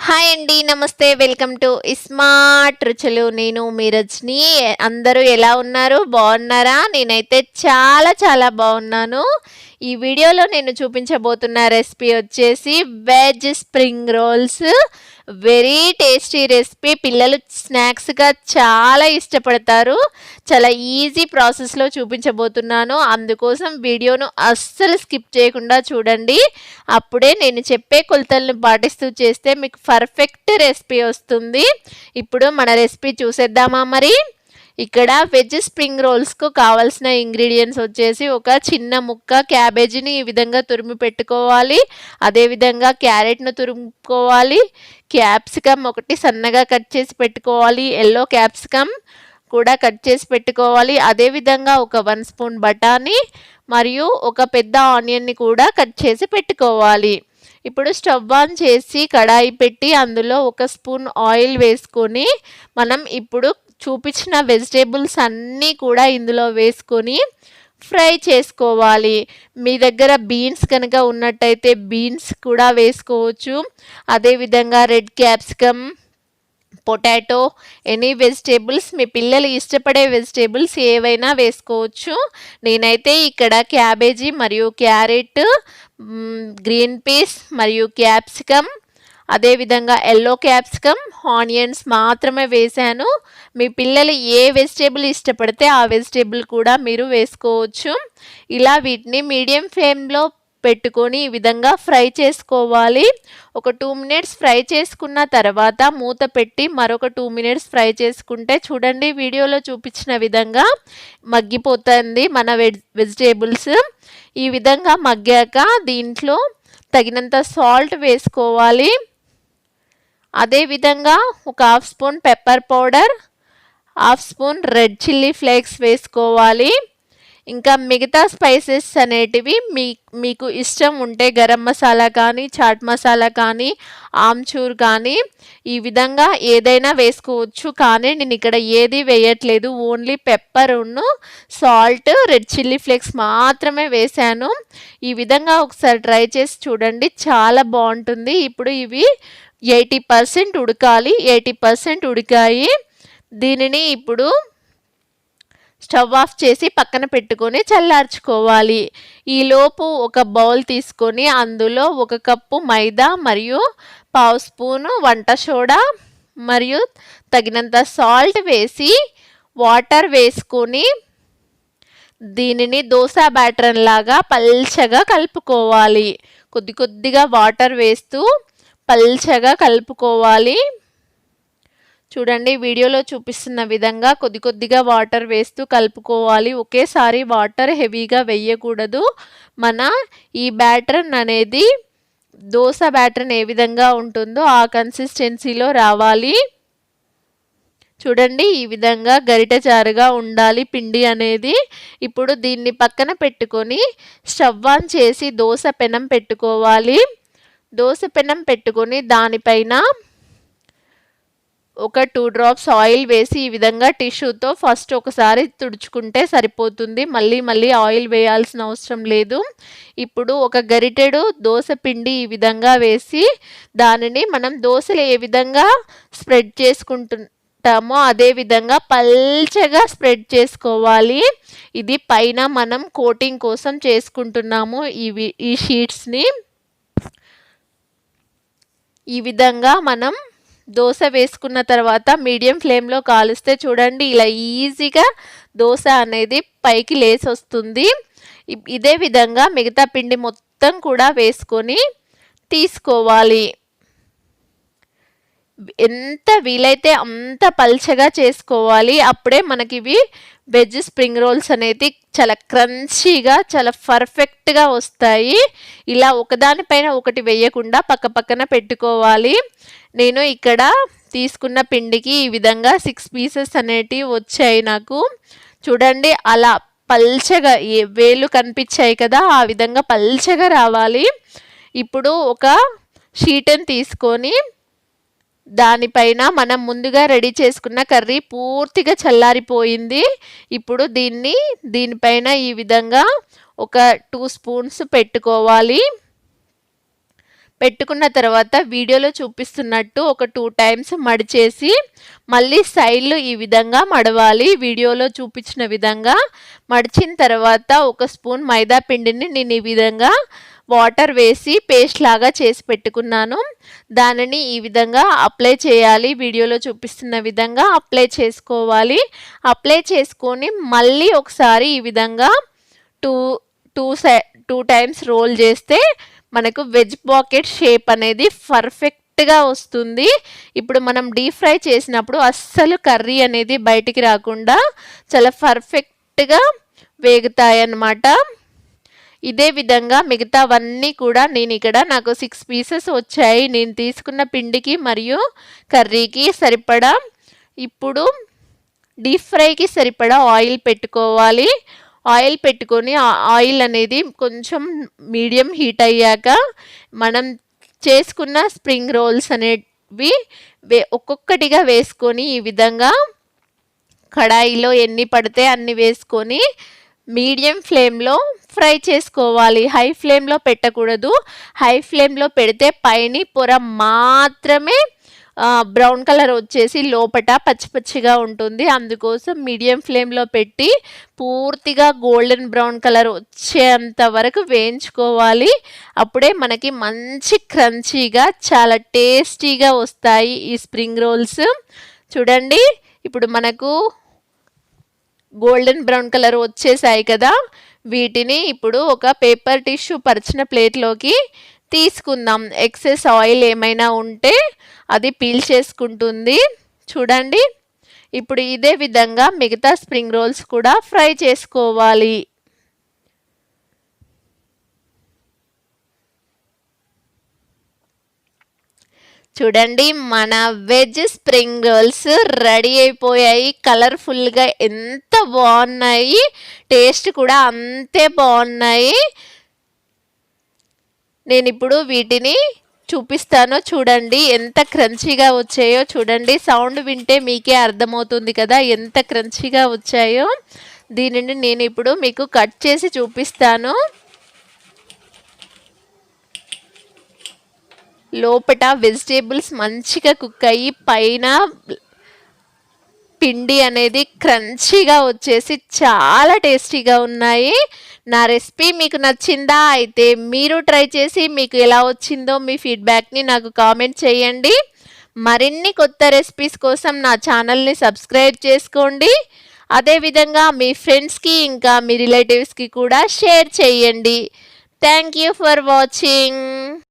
Hi అండి, నమస్తే. Welcome to iSmart రుచులు. నేను మీ రజని. అందరూ ఎలా ఉన్నారు? బాగున్నారా? నేనైతే చాలా చాలా బాగున్నాను. ఈ వీడియోలో నేను చూపించబోతున్న రెసిపీ వచ్చేసి veg spring rolls. Very tasty recipe. పిల్లలు స్నాక్స్గా చాలా ఇష్టపడతారు. చాలా ఈజీ ప్రాసెస్లో చూపించబోతున్నాను. అందుకోసం వీడియోను అస్సలు స్కిప్ చేయకుండా చూడండి. అప్పుడే నేను చెప్పే కొలతలను పాటిస్తూ చేస్తే మీకు పర్ఫెక్ట్ రెసిపీ వస్తుంది. ఇప్పుడు మన రెసిపీ చూసేద్దామా మరి. ఇక్కడ వెజ్ స్ప్రింగ్ రోల్స్కు కావాల్సిన ఇంగ్రీడియంట్స్ వచ్చేసి ఒక చిన్న ముక్క క్యాబేజీని ఈ విధంగా తురిమి పెట్టుకోవాలి. అదేవిధంగా క్యారెట్ను తురుముకోవాలి. క్యాప్సికమ్ ఒకటి సన్నగా కట్ చేసి పెట్టుకోవాలి. ఎల్లో క్యాప్సికమ్ కూడా కట్ చేసి పెట్టుకోవాలి. అదేవిధంగా ఒక 1 స్పూన్ బఠానీ మరియు ఒక పెద్ద ఆనియన్ని కూడా కట్ చేసి పెట్టుకోవాలి. ఇప్పుడు స్టవ్ ఆన్ చేసి కడాయి పెట్టి అందులో 1 స్పూన్ ఆయిల్ వేసుకొని మనం ఇప్పుడు చూపించిన వెజిటేబుల్స్ అన్నీ కూడా ఇందులో వేసుకొని ఫ్రై చేసుకోవాలి. మీ దగ్గర బీన్స్ కనుక ఉన్నట్టయితే బీన్స్ కూడా వేసుకోవచ్చు. అదేవిధంగా red capsicum, potato, any vegetables, మీ పిల్లలు ఇష్టపడే వెజిటేబుల్స్ ఏవైనా వేసుకోవచ్చు. నేనైతే ఇక్కడ క్యాబేజీ మరియు క్యారెట్, గ్రీన్ పీస్ మరియు క్యాప్సికమ్, అదేవిధంగా ఎల్లో క్యాప్సికమ్, ఆనియన్స్ మాత్రమే వేసాను. మీ పిల్లలు ఏ వెజిటేబుల్ ఇష్టపడితే ఆ వెజిటేబుల్ కూడా మీరు వేసుకోవచ్చు. ఇలా వీటిని మీడియం ఫ్లేమ్లో పెట్టుకొని ఈ విధంగా ఫ్రై చేసుకోవాలి. ఒక 2 మినిట్స్ ఫ్రై చేసుకున్న తర్వాత మూత పెట్టి మరొక 2 మినిట్స్ ఫ్రై చేసుకుంటే చూడండి వీడియోలో చూపించిన విధంగా మగ్గిపోతుంది మన వెజిటేబుల్స్. ఈ విధంగా మగ్గాక దీంట్లో తగినంత సాల్ట్ వేసుకోవాలి. అదేవిధంగా ఒక 1/2 spoon pepper powder, 1/2 spoon red chilli flakes వేసుకోవాలి. ఇంకా మిగతా స్పైసెస్ అనేటివి మీకు ఇష్టం ఉంటే గరం మసాలా కానీ, చాట్ మసాలా కానీ, ఆమ్చూర్ కానీ ఈ విధంగా ఏదైనా వేసుకోవచ్చు. కానీ నేను ఇక్కడ ఏది వేయట్లేదు. ఓన్లీ పెప్పర్ను, సాల్ట్, రెడ్ చిల్లీ ఫ్లేక్స్ మాత్రమే వేశాను. ఈ విధంగా ఒకసారి ట్రై చేసి చూడండి, చాలా బాగుంటుంది. ఇప్పుడు ఇవి 80% ఉడకాలి. 80% ఉడికాయి. దీనిని ఇప్పుడు స్టవ్ ఆఫ్ చేసి పక్కన పెట్టుకొని చల్లార్చుకోవాలి. ఈలోపు ఒక బౌల్ తీసుకొని అందులో 1 కప్పు మైదా మరియు 1/2 స్పూను వంట సోడా మరియు తగినంత సాల్ట్ వేసి వాటర్ వేసుకొని దీనిని దోశ బ్యాటర్ లాగా పల్చగా కలుపుకోవాలి. కొద్ది కొద్దిగా వాటర్ వేస్తూ పల్చగా కలుపుకోవాలి. చూడండి వీడియోలో చూపిస్తున్న విధంగా కొద్ది కొద్దిగా వాటర్ వేస్తూ కలుపుకోవాలి. ఒకేసారి వాటర్ హెవీగా వేయకూడదు. మన ఈ బ్యాటర్ అనేది దోశ బ్యాటర్ ఏ విధంగా ఉంటుందో ఆ కన్సిస్టెన్సీలో రావాలి. చూడండి ఈ విధంగా గరిటెచారుగా ఉండాలి పిండి అనేది. ఇప్పుడు దీన్ని పక్కన పెట్టుకొని స్టవ్ ఆన్ చేసి దోశ పెనం పెట్టుకోవాలి. దోశ పెనం పెట్టుకొని దానిపైన ఒక 2 డ్రాప్స్ ఆయిల్ వేసి ఈ విధంగా టిష్యూతో ఫస్ట్ ఒకసారి తుడుచుకుంటే సరిపోతుంది. మళ్ళీ ఆయిల్ వేయాల్సిన అవసరం లేదు. ఇప్పుడు ఒక గరిటెడు దోశ పిండి ఈ విధంగా వేసి దానిని మనం దోశలు ఏ విధంగా స్ప్రెడ్ చేసుకుంటామో అదే విధంగా పల్చగా స్ప్రెడ్ చేసుకోవాలి. ఇది పైన మనం కోటింగ్ కోసం చేసుకుంటున్నాము ఈ షీట్స్ని. ఈ విధంగా మనం దోశ వేసుకున్న తర్వాత మీడియం ఫ్లేమ్లో కాలుస్తే చూడండి ఇలా ఈజీగా దోశ అనేది పైకి లేసి వస్తుంది. ఇదే విధంగా మిగతా పిండి మొత్తం కూడా వేసుకొని తీసుకోవాలి. ఎంత వీలైతే అంత పల్చగా చేసుకోవాలి. అప్పుడే మనకి ఇవి వెజ్ స్ప్రింగ్ రోల్స్ అనేది చాలా క్రంచీగా చాలా పర్ఫెక్ట్గా వస్తాయి. ఇలా ఒకదానిపైన ఒకటి వేయకుండా పక్కన పెట్టుకోవాలి. నేను ఇక్కడ తీసుకున్న పిండికి ఈ విధంగా 6 పీసెస్ అనేటివి వచ్చాయి నాకు. చూడండి అలా పల్చగా వేళ్ళు కనిపించాయి కదా, ఆ విధంగా పల్చగా రావాలి. ఇప్పుడు ఒక షీట్ని తీసుకొని దానిపైన మనం ముందుగా రెడీ చేసుకున్న కర్రీ పూర్తిగా చల్లారిపోయింది. ఇప్పుడు దీనిపైన ఈ విధంగా ఒక 2 స్పూన్స్ పెట్టుకోవాలి. పెట్టుకున్న తర్వాత వీడియోలో చూపిస్తున్నట్టు ఒక 2 టైమ్స్ మడిచేసి మళ్ళీ సైడ్లు ఈ విధంగా మడవాలి. వీడియోలో చూపించిన విధంగా మడిచిన తర్వాత ఒక స్పూన్ మైదా పిండిని నేను ఈ విధంగా వాటర్ వేసి పేస్ట్ లాగా చేసి పెట్టుకున్నాను. దానిని ఈ విధంగా అప్లై చేయాలి. వీడియోలో చూపిస్తున్న విధంగా అప్లై చేసుకోవాలి. అప్లై చేసుకొని మళ్ళీ ఒకసారి ఈ విధంగా టూ టూ టైమ్స్ రోల్ చేస్తే మనకు వెజ్ పాకెట్ షేప్ అనేది పర్ఫెక్ట్గా వస్తుంది. ఇప్పుడు మనం డీప్ ఫ్రై చేసినప్పుడు అస్సలు కర్రీ అనేది బయటికి రాకుండా చాలా పర్ఫెక్ట్గా వేగుతాయి అన్నమాట. ఇదే విధంగా మిగతావన్నీ కూడా నేను ఇక్కడ నాకు 6 పీసెస్ వచ్చాయి. నేను తీసుకున్న పిండికి మరియు కర్రీకి సరిపడా. ఇప్పుడు డీప్ ఫ్రైకి సరిపడా ఆయిల్ పెట్టుకోవాలి. ఆయిల్ పెట్టుకొని ఆయిల్ అనేది కొంచెం మీడియం హీట్ అయ్యాక మనం చేసుకున్న స్ప్రింగ్ రోల్స్ అనేవి ఒక్కొక్కటిగా వేసుకొని ఈ విధంగా కడాయిలో ఎన్ని పడితే అన్ని వేసుకొని మీడియం ఫ్లేమ్లో ఫ్రై చేసుకోవాలి. హై ఫ్లేమ్లో పెట్టకూడదు. హై ఫ్లేమ్లో పెడితే పైన పొర మాత్రమే బ్రౌన్ కలర్ వచ్చేసి లోపట పచ్చి పచ్చిగా ఉంటుంది. అందుకోసం మీడియం ఫ్లేమ్లో పెట్టి పూర్తిగా గోల్డెన్ బ్రౌన్ కలర్ వచ్చేంత వరకు వేయించుకోవాలి. అప్పుడే మనకి మంచి క్రంచీగా చాలా టేస్టీగా వస్తాయి ఈ స్ప్రింగ్ రోల్స్. చూడండి, ఇప్పుడు మనకు గోల్డెన్ బ్రౌన్ కలర్ వచ్చేసాయి కదా. వీటిని ఇప్పుడు ఒక పేపర్ టిష్యూ పరిచిన ప్లేట్లోకి తీసుకుందాం. ఎక్సెస్ ఆయిల్ ఏమైనా ఉంటే అది పీల్ చేసుకుంటుంది. చూడండి, ఇప్పుడు ఇదే విధంగా మిగతా స్ప్రింగ్ రోల్స్ కూడా ఫ్రై చేసుకోవాలి. చూడండి, మన వెజ్ స్ప్రింగ్ రోల్స్ రెడీ అయిపోయాయి. కలర్ఫుల్గా ఎంత బాగున్నాయి, టేస్ట్ కూడా అంతే బాగున్నాయి. నేను ఇప్పుడు వీటిని చూపిస్తాను. చూడండి ఎంత క్రంచీగా వచ్చాయో. చూడండి, సౌండ్ వింటే మీకే అర్థమవుతుంది కదా ఎంత క్రంచీగా వచ్చాయో. దీనిని నేను ఇప్పుడు మీకు కట్ చేసి చూపిస్తాను. లోపట వెజిటేబుల్స్ మంచిగా కుక్ అయ్యి పైన పిండి అనేది క్రంచీగా వచ్చేసి చాలా టేస్టీగా ఉన్నాయి. నా రెసిపీ మీకు నచ్చిందా? అయితే మీరు ట్రై చేసి మీకు ఎలా వచ్చిందో మీ ఫీడ్బ్యాక్ని నాకు కామెంట్ చేయండి. మరిన్ని కొత్త రెసిపీస్ కోసం నా ఛానల్ని సబ్స్క్రైబ్ చేసుకోండి. అదేవిధంగా మీ ఫ్రెండ్స్కి ఇంకా మీ రిలేటివ్స్కి కూడా షేర్ చేయండి. Thank you for watching.